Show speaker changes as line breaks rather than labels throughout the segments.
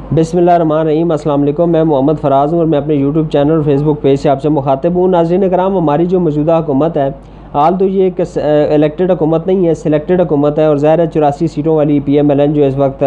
बिस्मिल्लाहिर्रहमानिर्रहीम। अस्सलाम वालेकुम। मैं मोहम्मद फ़राज़ हूँ और मैं अपने यूट्यूब चैनल और फेसबुक पेज से आपसे मुखातिब हूँ। नाज़रीन कराम, हमारी जो मौजूदा हुकूमत है, हाल तो ये एक इलेक्टेड हुकूमत नहीं है, सिलेक्टेड हुकूमत है और ज़ाहिर है 84 सीटों वाली PMLN जो इस वक्त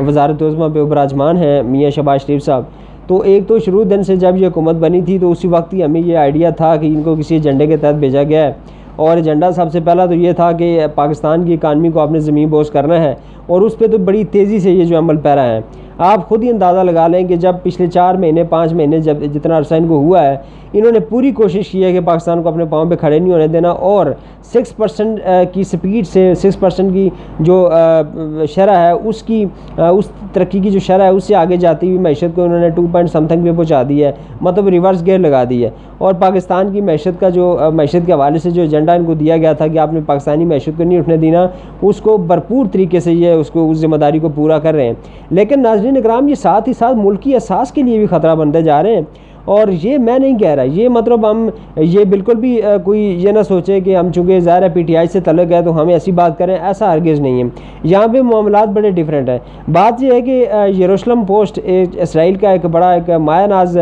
वज़ारत उज़्मा पे बराजमान है मियाँ शहबाज शरीफ साहब। तो एक तो शुरू दिन से जब ये हुकूमत बनी थी तो उसी वक्त ही हमें ये आइडिया था कि इनको किसी एजेंडे के तहत भेजा गया है। और एजेंडा सबसे पहला तो ये था कि पाकिस्तान की इकानमी को आपने ज़मीन बोझ करना है और उस पर तो बड़ी तेज़ी से ये जो अमल पैरा है। आप ख़ुद ही अंदाज़ा लगा लें कि जब पिछले 4 महीने 5 महीने जब जितना अरसा इनको हुआ है, इन्होंने पूरी कोशिश की है कि पाकिस्तान को अपने पाँव पे खड़े नहीं होने देना और 6% की स्पीड से 6% की जो शरह है उसकी उस तरक्की की जो शरह है उससे आगे जाती हुई मैशत को इन्होंने 2 पॉइंट समथिंग पे पहुँचा दी है, मतलब रिवर्स गेयर लगा दी है। और पाकिस्तान की मैशत का जो मैशत के हवाले से जो एजेंडा इनको दिया गया था कि आपने पाकिस्तानी मैशत को नहीं उठने देना, उसको भरपूर तरीके से ये उसको उस जिम्मेदारी को पूरा कर रहे हैं। लेकिन नाज़रीन इकराम, ये साथ ही साथ मुल्क की असास के लिए भी ख़तरा बनते जा रहे हैं। और ये मैं नहीं कह रहा, ये मतलब हम ये बिल्कुल भी कोई ये ना सोचे कि हम चूँकि ज़ाहिर है PTI से तल्लुक़ है तो हम ऐसी बात करें, ऐसा हरगिज़ नहीं है। यहाँ पे मामलात बड़े डिफरेंट है। बात यह है कि यरूशलेम पोस्ट इसराइल का एक बड़ा एक मायानाज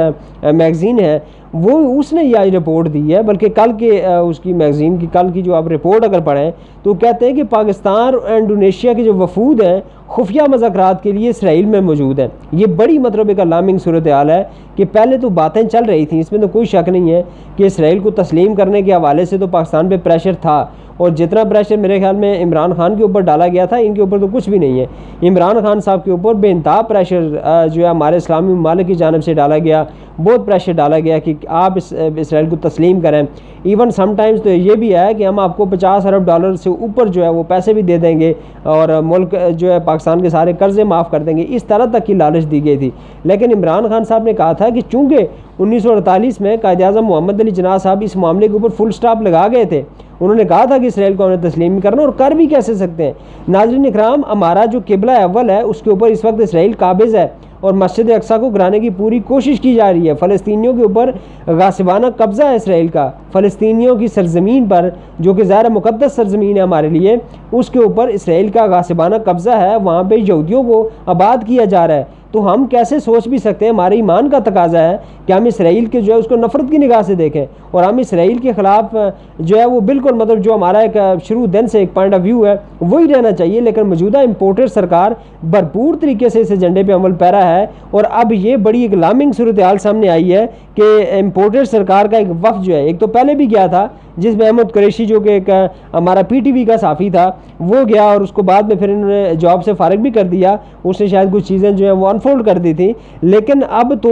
मैगज़ीन है, वो उसने यह रिपोर्ट दी है। बल्कि कल के उसकी मैगज़ीन की कल की जो आप रिपोर्ट अगर पढ़ें तो कहते हैं कि पाकिस्तान और इंडोनेशिया के जो वफूद हैं खुफिया मुज़ाकरात के लिए इसराइल में मौजूद है। ये बड़ी मतलब एक अलार्मिंग सूरत हाल है कि पहले तो बातें चल रही थी, इसमें तो कोई शक नहीं है कि इसराइल को तस्लीम करने के हवाले से तो पाकिस्तान पे प्रेशर था और जितना प्रेशर मेरे ख्याल में इमरान खान के ऊपर डाला गया था, इनके ऊपर तो कुछ भी नहीं है। इमरान खान साहब के ऊपर बेइंतहा प्रेशर जो है हमारे इस्लामी ममालिक की जानिब से डाला गया, बहुत प्रेशर डाला गया कि आप इसराइल को तस्लीम करें। इवन समटाइम्स तो ये भी है कि हम आपको $50 अरब से ऊपर जो है वो पैसे भी दे देंगे और मुल्क जो है पाकिस्तान के सारे कर्जे माफ़ कर देंगे, इस तरह तक की लालच दी गई थी। लेकिन इमरान खान साहब ने कहा था कि चूँकि 1948 में कायद-ए-आज़म मोहम्मद अली जिन्ना साहब इस मामले के ऊपर फुल स्टॉप लगा गए थे, उन्होंने कहा था कि इसराइल को उन्हें तस्लीम करना, और कर भी कैसे सकते हैं। नाज़रीन इकराम, हमारा जो किबला अव्वल है उसके ऊपर इस वक्त इसराइल काबिज़ है और मस्जिद अक्सा को गिराने की पूरी कोशिश की जा रही है। फ़लस्तीनियों के ऊपर गासिबाना कब्ज़ा है इसराइल का, फ़लस्तीनियों की सरज़मीन पर जो कि ज़ाहिर मुक़द्दस सरज़मीन है हमारे लिए, उसके ऊपर इसराइल का गासिबाना कब्ज़ा है। वहाँ पे यहूदियों को आबाद किया जा रहा है। तो हम कैसे सोच भी सकते हैं, हमारे ईमान का तकाजा है कि हम इसराइल के जो है उसको नफ़रत की निगाह से देखें और हम इसराइल के ख़िलाफ़ जो है वो बिल्कुल मतलब जो हमारा एक शुरू दिन से एक पॉइंट ऑफ व्यू है वही रहना चाहिए। लेकिन मौजूदा इम्पोर्टेड सरकार भरपूर तरीके से इस एजेंडे पर अमल पैरा है और अब ये बड़ी एक अलार्मिंग सूरत हाल सामने आई है कि इम्पोर्टेड सरकार का एक वफ़द जो है, एक तो पहले भी गया था जिसमें अहमद कुरैशी जो कि एक हमारा PTV का साफ़ी था, वो गया और उसको बाद में फिर इन्होंने जॉब से फ़ारिग भी कर दिया। उसने शायद कुछ चीज़ें जो है वो अनफोल्ड कर दी थी। लेकिन अब तो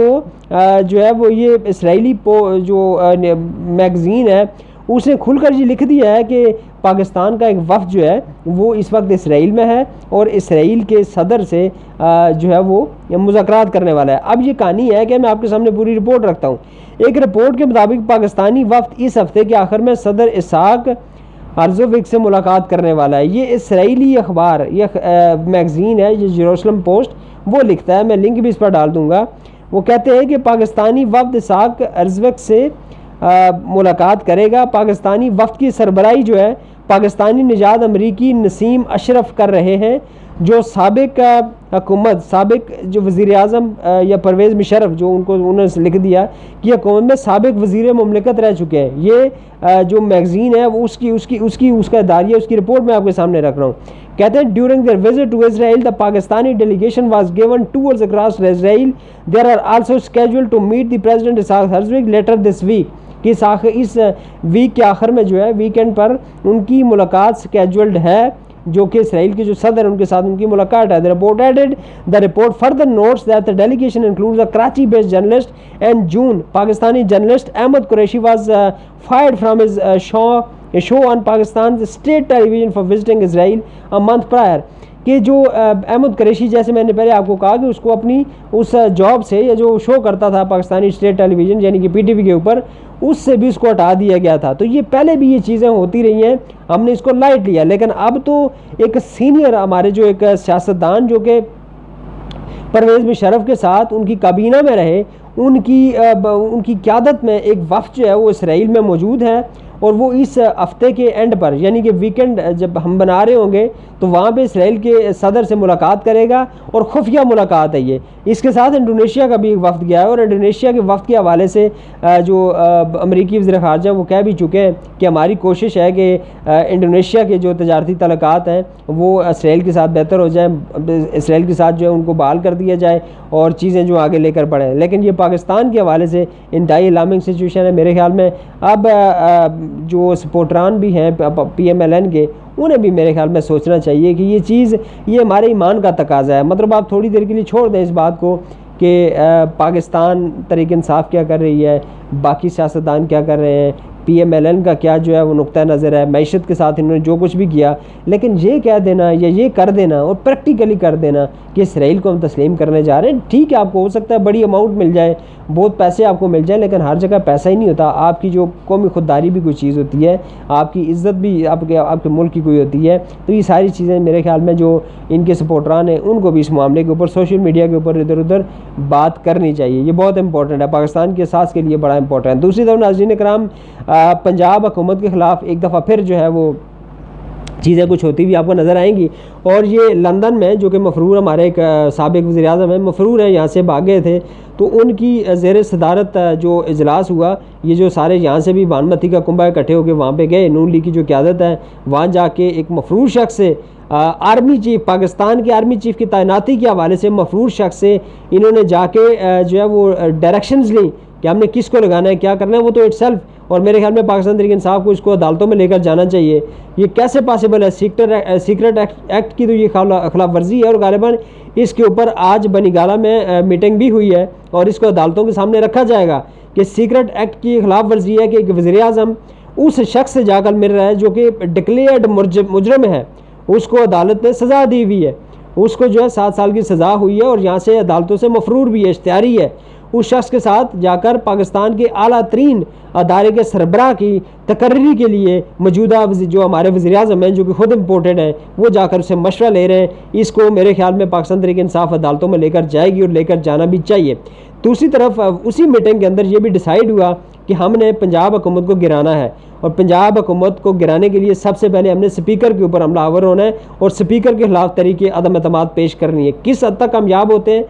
जो है वो ये इसराइली जो मैगज़ीन है उसने खुलकर ये लिख दिया है कि पाकिस्तान का एक वफ़द जो है वो इस वक्त इसराइल में है और इसराइल के सदर से जो है वो मुज़ाकरात करने वाला है। अब ये कहानी है कि मैं आपके सामने पूरी रिपोर्ट रखता हूँ। एक रिपोर्ट के मुताबिक पाकिस्तानी वफ़द इस हफ्ते के आखिर में सदर इसाक हेर्ज़ोगिक से मुलाकात करने वाला है। ये इसराइली अखबार, ये मैगज़ीन है, ये यरूशलेम पोस्ट वो लिखता है, मैं लिंक भी इस पर डाल दूँगा। वो कहते हैं कि पाकिस्तानी वफ़द इसाक हेर्ज़ोगिक से मुलाकात करेगा। पाकिस्तानी वफ़द की सरबराही जो है पाकिस्तानी निजात अमरीकी नसीम अशरफ कर रहे हैं, जो साबिक हुकूमत, साबिक जो वज़ीर आज़म या परवेज़ मुशर्रफ, जो उन्होंने लिख दिया कि हुकूमत में साबिक वज़ीर मुमलिकत रह चुके हैं। ये जो मैगज़ीन है वो उसका दायरा, उसकी रिपोर्ट मैं आपके सामने रख रहा हूँ। कहते हैं during their visit to Israel the Pakistani delegation was given tours across Israel. They are also scheduled to meet the president Isaac Herzog later this week. कि इस वीक के आखिर में जो है वीकेंड पर उनकी मुलाकात स्केड्यूल्ड है, जो कि इसराइल के जो सदर हैं उनके साथ उनकी मुलाकात है। The report added the report further notes that the delegation includes a Karachi based journalist and June Pakistani journalist Ahmed Qureshi was fired from his show on Pakistan state television for visiting Israel a month prior. कि जो अहमद कुरैशी, जैसे मैंने पहले आपको कहा कि उसको अपनी उस जॉब से, या जो शो करता था पाकिस्तानी स्टेट टेलीविज़न यानी कि PTV के ऊपर, उससे भी उसको हटा दिया गया था। तो ये पहले भी ये चीज़ें होती रही हैं, हमने इसको लाइट लिया। लेकिन अब तो एक सीनियर हमारे जो एक सियासतदान जो कि परवेज़ मुशर्रफ के साथ उनकी काबीना में रहे, उनकी क़यादत में एक वफ़द जो है वो इसराइल में मौजूद है और वो इस हफ्ते के एंड पर यानी कि वीकेंड जब हम बना रहे होंगे तो वहाँ पे इसराइल के सदर से मुलाकात करेगा और खुफिया मुलाकात है ये। इसके साथ इंडोनेशिया का भी वफ्द गया है और इंडोनेशिया के वफ्द के हवाले से जो अमरीकी वज़ीर ख़ारजा वो कह भी चुके हैं कि हमारी कोशिश है कि इंडोनेशिया के जो तजारती तल्लुकात हैं वो इसराइल के साथ बेहतर हो जाए, इसराइल के साथ जो है उनको बहाल कर दिया जाए और चीज़ें जो आगे लेकर बढ़ें। लेकिन ये पाकिस्तान के हवाले से इंतहाई अलार्मिंग सिचुएशन है मेरे ख्याल में। अब जो सपोर्टरान भी हैं PMLN के, उन्हें भी मेरे ख्याल में सोचना चाहिए कि ये चीज़ ये हमारे ईमान का तकाजा है। मतलब आप थोड़ी देर के लिए छोड़ दें इस बात को कि पाकिस्तान तहरीक इंसाफ क्या कर रही है, बाकी सियासतदान क्या कर रहे हैं, PMLN का क्या जो है वो नुक्ता नज़र है, मैशत के साथ इन्होंने जो कुछ भी किया, लेकिन ये कह देना या ये कर देना और प्रैक्टिकली कर देना कि इसराइल को हम तस्लीम करने जा रहे हैं। ठीक है, आपको हो सकता है बड़ी अमाउंट मिल जाए, बहुत पैसे आपको मिल जाए, लेकिन हर जगह पैसा ही नहीं होता। आपकी जो कौमी खुददारी भी कोई चीज़ होती है, आपकी इज़्ज़त भी आपके मुल्क की कोई होती है। तो ये सारी चीज़ें मेरे ख्याल में जो इनके सपोर्टरान हैं उनको भी इस मामले के ऊपर सोशल मीडिया के ऊपर इधर उधर बात करनी चाहिए। ये बहुत इंपॉर्टेंट है, पाकिस्तान के एहसास के लिए बड़ा इंपॉर्टेंट है। दूसरी तरफ नाज़रीन कराम, पंजाब हुकूमत के ख़िलाफ़ एक दफ़ा फिर जो है वो चीज़ें कुछ होती हुई आपको नज़र आएंगी। और ये लंदन में जो कि मफरूर हमारे एक साबिक़ वज़ीर-ए-आज़म है, मफरूर हैं, यहाँ से भागे थे, तो उनकी ज़ेर सदारत जो इजलास हुआ, ये जो सारे यहाँ से भी बानमती का कुंभा इकट्ठे होकर वहाँ पे गए, नून लीग की जो क़यादत है, वहाँ जाके एक मफरूर शख्स से आर्मी चीफ़, पाकिस्तान के आर्मी चीफ़ की तैनाती के हवाले से मफरूर शख्स से इन्होंने जाके जो है वो डायरेक्शंस ली कि हमने किसको लगाना है, क्या करना है। वो तो इटसेल्फ, और मेरे ख्याल में पाकिस्तान तहरीक इंसाफ को इसको अदालतों में लेकर जाना चाहिए। ये कैसे पॉसिबल है? सीक्रेट एक्ट की तो ये खिलाफ वर्जी है और गालिबन इसके ऊपर आज बनीगाला में मीटिंग भी हुई है और इसको अदालतों के सामने रखा जाएगा कि सीक्रेट एक्ट की खिलाफ वर्जी है कि एक वज़ीर-ए-आज़म उस शख्स से जाकर मिल रहा है जो कि डिक्लेयर्ड मुजरम है, उसको अदालत ने सज़ा दी हुई है, उसको जो है 7 साल की सज़ा हुई है और यहाँ से अदालतों से मफरूर भी है, इश्तिहारी है। उस शख्स के साथ जाकर पाकिस्तान के आला तरीन अदारे के सरबराह की तकर्री के लिए मौजूदा जो हमारे वज़ीर-ए-आज़म हैं, जो कि खुद इम्पोर्टेड हैं, वो जाकर उससे मशवरा ले रहे हैं। इसको मेरे ख्याल में पाकिस्तान तहरीक इंसाफ अदालतों में लेकर जाएगी और लेकर जाना भी चाहिए। दूसरी तरफ उसी मीटिंग के अंदर ये भी डिसाइड हुआ कि हमने पंजाब हुकूमत को गिराना है और पंजाब हुकूमत को गिराने के लिए सबसे पहले हमने स्पीकर के ऊपर हमलावर होना है और स्पीकर के खिलाफ तरीके अदम एतमाद पेश करनी है। किस हद तक कामयाब होते हैं,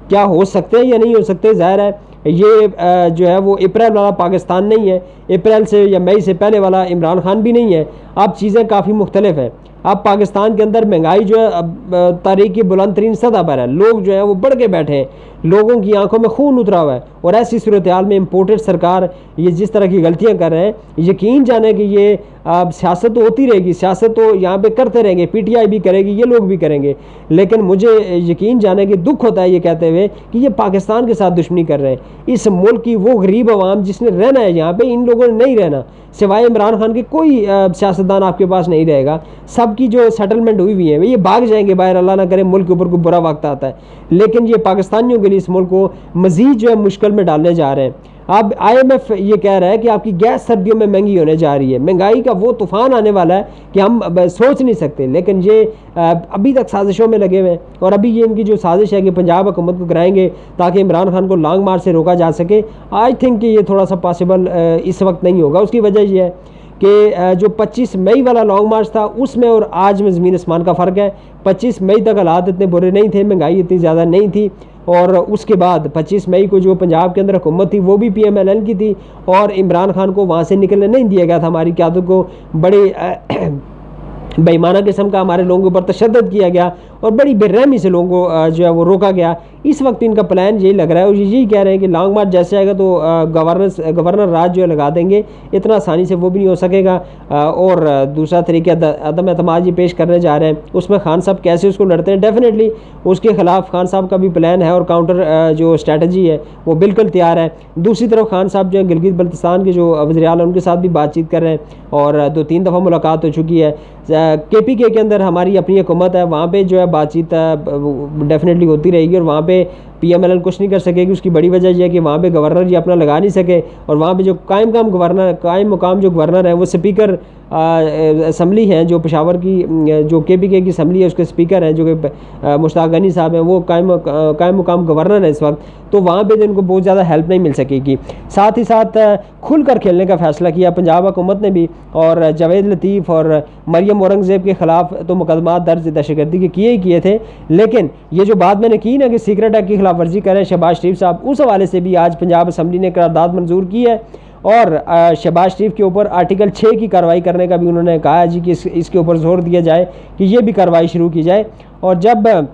क्या हो सकते हैं या नहीं हो सकते, ज़ाहिर है ये जो है वो अप्रैल वाला पाकिस्तान नहीं है, अप्रैल से या मई से पहले वाला इमरान खान भी नहीं है। अब चीज़ें काफ़ी मुख्तलिफ हैं। अब पाकिस्तान के अंदर महंगाई जो है तारीख की बुलंद तरीन सतह पर है, लोग जो है वो बढ़ के बैठे हैं, लोगों की आंखों में खून उतरा हुआ है और ऐसी सूरत हाल में इम्पोर्टेड सरकार ये जिस तरह की गलतियां कर रहे हैं, यकीन जाने कि ये सियासत तो होती रहेगी, सियासत तो यहाँ पे करते रहेंगे, PTI भी करेगी, ये लोग भी करेंगे, लेकिन मुझे यकीन जाने कि दुख होता है ये कहते हुए कि ये पाकिस्तान के साथ दुश्मनी कर रहे हैं। इस मुल्क की वो गरीब अवाम जिसने रहना है यहाँ पे, इन लोगों ने नहीं रहना। सिवाय इमरान खान के कोई सियासतदान आपके पास नहीं रहेगा। सबकी जो सेटलमेंट हुई हुई है ये भाग जाएंगे बाहर, अल्लाह ना करे मुल्क के ऊपर कोई बुरा वक्त आता है, लेकिन ये पाकिस्तानियों के लिए इस मुल्क को मज़ीद जो है मुश्किल में डालने जा रहे हैं। अब IMF ये कह रहा है कि आपकी गैस सर्दियों में महंगी होने जा रही है, महंगाई का वो तूफ़ान आने वाला है कि हम सोच नहीं सकते, लेकिन ये अभी तक साजिशों में लगे हुए हैं और अभी ये इनकी जो साजिश है कि पंजाब हुकूमत को कराएंगे ताकि इमरान खान को लॉन्ग मार्च से रोका जा सके, आई थिंक कि ये थोड़ा सा पॉसिबल इस वक्त नहीं होगा। उसकी वजह यह है कि जो 25 मई वाला लॉन्ग मार्च था उसमें और आज में ज़मीन आसमान का फ़र्क है। 25 मई तक हालात इतने बुरे नहीं थे, महंगाई इतनी ज़्यादा नहीं थी, और उसके बाद 25 मई को जो पंजाब के अंदर हुकूमत थी वो भी PMLN की थी और इमरान खान को वहाँ से निकलने नहीं दिया गया था। हमारी क़यादत को बड़े बेईमाना किस्म का हमारे लोगों के ऊपर तशद्दुद किया गया और बड़ी बेरहमी से लोगों को जो है वो रोका गया। इस वक्त इनका प्लान यही लग रहा है और यही कह रहे हैं कि लॉन्ग मार्च जैसे आएगा तो गवर्नर राज जो है लगा देंगे, इतना आसानी से वो भी नहीं हो सकेगा। और दूसरा तरीका अदम एतमाद ये पेश करने जा रहे हैं, उसमें खान साहब कैसे उसको लड़ते हैं, डेफिनेटली उसके ख़िलाफ़ खान साहब का भी प्लान है और काउंटर जो स्ट्रैटेजी है वो बिल्कुल तैयार है। दूसरी तरफ खान साहब जो है गिलगित बल्तिस्तान के जो वज़ीर आला उनके साथ भी बातचीत कर रहे हैं और 2-3 दफ़ा मुलाकात हो चुकी है। KPK के अंदर हमारी अपनी हुकूमत है, वहाँ पे जो है बातचीत डेफिनेटली होती रहेगी और वहाँ पे PMLN कुछ नहीं कर सकेगी। उसकी बड़ी वजह यह है कि वहाँ पे गवर्नर जी अपना लगा नहीं सके, और वहाँ पे जो कायम मुकाम जो गवर्नर है वो स्पीकर असम्बली हैं, जो पेशावर की जो KPK की असम्बली है उसके स्पीकर हैं जो कि मुश्ताक गनी साहब हैं, वो कायम मुकाम गवर्नर है इस वक्त। तो वहाँ पे इनको बहुत ज़्यादा हेल्प नहीं मिल सकेगी। साथ ही साथ खुल कर खेलने का फ़ैसला किया पंजाब हुकूमत ने भी, और जावेद लतीफ़ और मरियम औरंगज़ेब के ख़िलाफ़ तो मुकदमात दर्ज दहशतगर्दी के किए थे, लेकिन ये जो बात मैंने की ना कि सीक्रेट एक्ट की खिलाफ वर्जी करें शहबाज शरीफ साहब, उस हवाले से भी आज पंजाब असम्बली ने करारदाद मंजूर की है, और शहबाज शरीफ के ऊपर आर्टिकल 6 की कार्रवाई करने का भी उन्होंने कहा है जी कि इसके ऊपर जोर दिया जाए कि ये भी कार्रवाई शुरू की जाए। और जब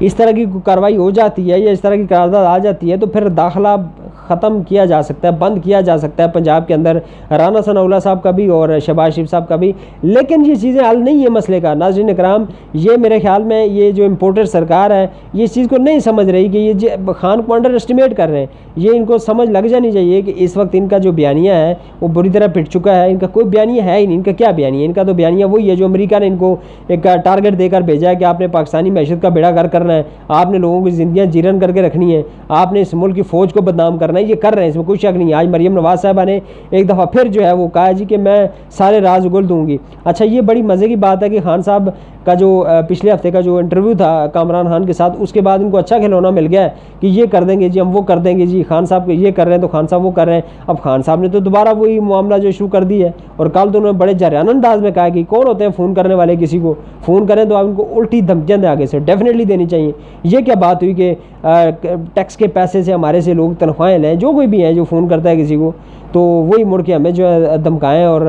इस तरह की कार्रवाई हो जाती है या इस तरह की करारदाद आ जाती है तो फिर दाखिला ख़त्म किया जा सकता है, बंद किया जा सकता है पंजाब के अंदर, राना सनाउल्लाह साहब का भी और शहबाज शरीफ साहब का भी। लेकिन ये चीज़ें हल नहीं है मसले का। नाज़रीन इकराम, ये मेरे ख्याल में ये जो इम्पोर्टेड सरकार है ये इस चीज़ को नहीं समझ रही कि ये खान को अंडर एस्टिमेट कर रहे हैं। ये इनको समझ लग जानी चाहिए कि इस वक्त इनका जो बयानिया है वो बुरी तरह पिट चुका है। इनका कोई बयानिया है ही नहीं। इनका क्या बयानिया? इनका तो बयानिया वही है जो अमेरिका ने इनको एक टारगेट देकर भेजा है कि आपने पाकिस्तानी मैशत का बेड़ा गर्क करना है, आपने लोगों की ज़िंदगियाँ जीरन करके रखनी है, आपने इस मुल्क की फ़ौज को बदनाम करना है। ये कर रहे हैं, इसमें कोई शक नहीं है। आज मरियम नवाज़ साहबा ने एक दफ़ा फिर जो है वो कहा जी कि मैं सारे राज उगल दूंगी। अच्छा, ये बड़ी मज़े की बात है कि खान साहब का जो पिछले हफ्ते का जो इंटरव्यू था कामरान खान के साथ, उसके बाद इनको अच्छा खिलौना मिल गया है कि ये कर देंगे जी, हम वो कर देंगे जी, खान साहब ये कर रहे हैं तो खान साहब वो कर रहे हैं। अब खान साहब ने तो दोबारा वही मामला जो शुरू कर दी है, और कल तो उन्होंने बड़े जराना अंदाज में कहा कि कौन होते हैं फ़ोन करने वाले, किसी को फ़ोन करें तो आप उनको उल्टी धमकियाँ दें आगे से, डेफिनेटली देनी चाहिए। ये क्या बात हुई कि टैक्स के पैसे से हमारे से लोग तनख्वाहें लें, जो कोई भी है जो फ़ोन करता है किसी को तो वही मुड़ के हमें जो है धमकाएँ और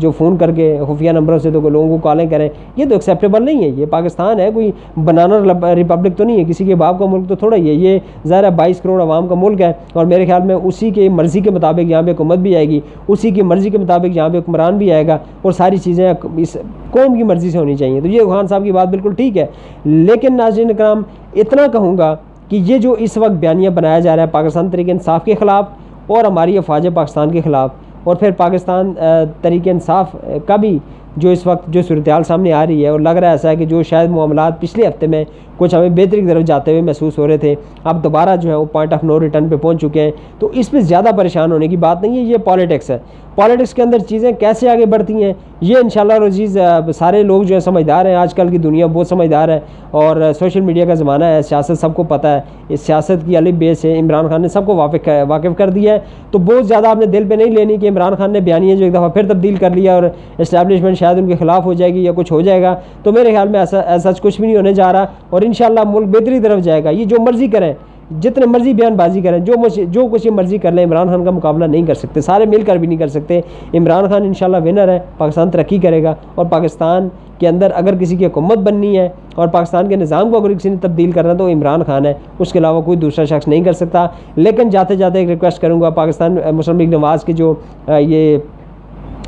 जो फ़ोन करके खुफिया नंबरों से तो लोगों को कॉलें करें, ये तो एक्सेप्टेबल नहीं है। ये पाकिस्तान है, कोई बनाना रिपब्लिक तो नहीं है, किसी के बाप का मुल्क तो थोड़ा ही है। ये ज़ाहिर है 22 करोड़ आवाम का मुल्क है, और मेरे ख्याल में उसी के मर्ज़ी के मुताबिक यहाँ पे हुकूमत भी आएगी, उसी की मर्ज़ी के मुताबिक यहाँ पे हुक्मरान भी आएगा, और सारी चीज़ें इस कौम की मर्ज़ी से होनी चाहिए। तो ये खान साहब की बात बिल्कुल ठीक है। लेकिन नाज़रीन इकराम, इतना कहूँगा कि ये जो इस वक्त बयानिया बनाया जा रहा है पाकिस्तान तहरीक इंसाफ के ख़िलाफ़ और हमारी अफवाज पाकिस्तान के ख़िलाफ़, और फिर पाकिस्तान तहरीक इंसाफ का भी जो इस वक्त जो सूरत-ए-हाल सामने आ रही है, और लग रहा है ऐसा है कि जो शायद मामलात पिछले हफ्ते में कुछ हमें बेहतरी की तरफ जाते हुए महसूस हो रहे थे, अब दोबारा जो है वो पॉइंट ऑफ नो रिटर्न पे पहुंच चुके हैं। तो इस पर ज़्यादा परेशान होने की बात नहीं है। ये पॉलिटिक्स है, पॉलिटिक्स के अंदर चीज़ें कैसे आगे बढ़ती हैं ये इंशाल्लाह अज़ीज़ सारे लोग जो है समझदार हैं। आजकल की दुनिया बहुत समझदार है, और सोशल मीडिया का ज़माना है, सियासत सबको पता है। इस सियासत की अलग बेस है, इमरान खान ने सबको वाकिफ़ कर दिया है। तो बहुत ज़्यादा आपने दिल पे नहीं लेनी कि इमरान खान ने बयानिया जो एक दफ़ा फिर तब्दील कर लिया और इस्टेब्लिशमेंट शायद उनके खिलाफ हो जाएगी या कुछ हो जाएगा। तो मेरे ख्याल में ऐसा कुछ भी नहीं होने जा रहा, और इंशाल्लाह मुल्क बेहतरी तरफ जाएगा। ये जो मर्ज़ी करें, जितने मर्जी बयानबाजी करें, जो कुछ ये मर्जी कर लें, इमरान खान का मुकाबला नहीं कर सकते, सारे मिलकर भी नहीं कर सकते। इमरान खान इंशाल्लाह विनर है, पाकिस्तान तरक्की करेगा, और पाकिस्तान के अंदर अगर किसी की हुकूमत बननी है और पाकिस्तान के निज़ाम को अगर किसी ने तब्दील करना तो इमरान खान है, उसके अलावा कोई दूसरा शख्स नहीं कर सकता। लेकिन जाते जाते एक रिक्वेस्ट करूँगा, पाकिस्तान मुस्लिम लीग नवाज़ के जो ये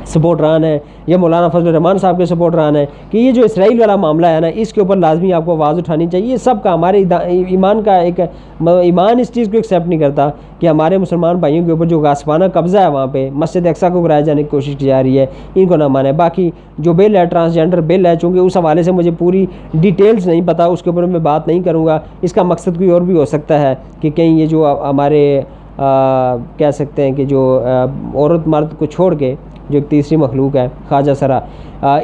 सपोर्ट रहा है, या मौलाना फजल रहमान साहब के सपोर्ट रहा है कि ये जो इसराइल वाला मामला है ना, इसके ऊपर लाजमी आपको आवाज़ उठानी चाहिए। ये सब का हमारे ईमान का एक ईमान इस चीज़ को एक्सेप्ट नहीं करता कि हमारे मुसलमान भाइयों के ऊपर जो गासबाना कब्ज़ा है वहाँ पे मस्जिद अक्सा को गिराए जाने की कोशिश की जा रही है, इनको ना माने। बाकी जो बिल है, ट्रांसजेंडर बिल है, चूँकि उस हवाले से मुझे पूरी डिटेल्स नहीं पता, उसके ऊपर मैं बात नहीं करूँगा। इसका मकसद कोई और भी हो सकता है कि कहीं ये जो हमारे कह सकते हैं कि जो औरत मर्द को छोड़ के जो एक तीसरी मखलूक है ख्वाजा सरा,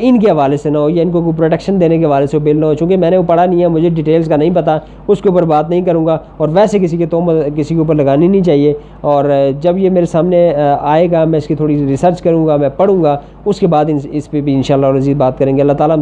इनके हवाले से ना हो, या इनको कोई प्रोटेक्शन देने के हवाले से बिल ना हो। चूँकि मैंने वो पढ़ा नहीं है, मुझे डिटेल्स का नहीं पता, उसके ऊपर बात नहीं करूँगा। और वैसे किसी के ऊपर लगानी नहीं चाहिए। और जब ये मेरे सामने आएगा, मैं इसकी थोड़ी रिसर्च करूँगा, मैं पढ़ूँगा, उसके बाद इस पर भी इंशाअल्लाह बात करेंगे। अल्लाह ताला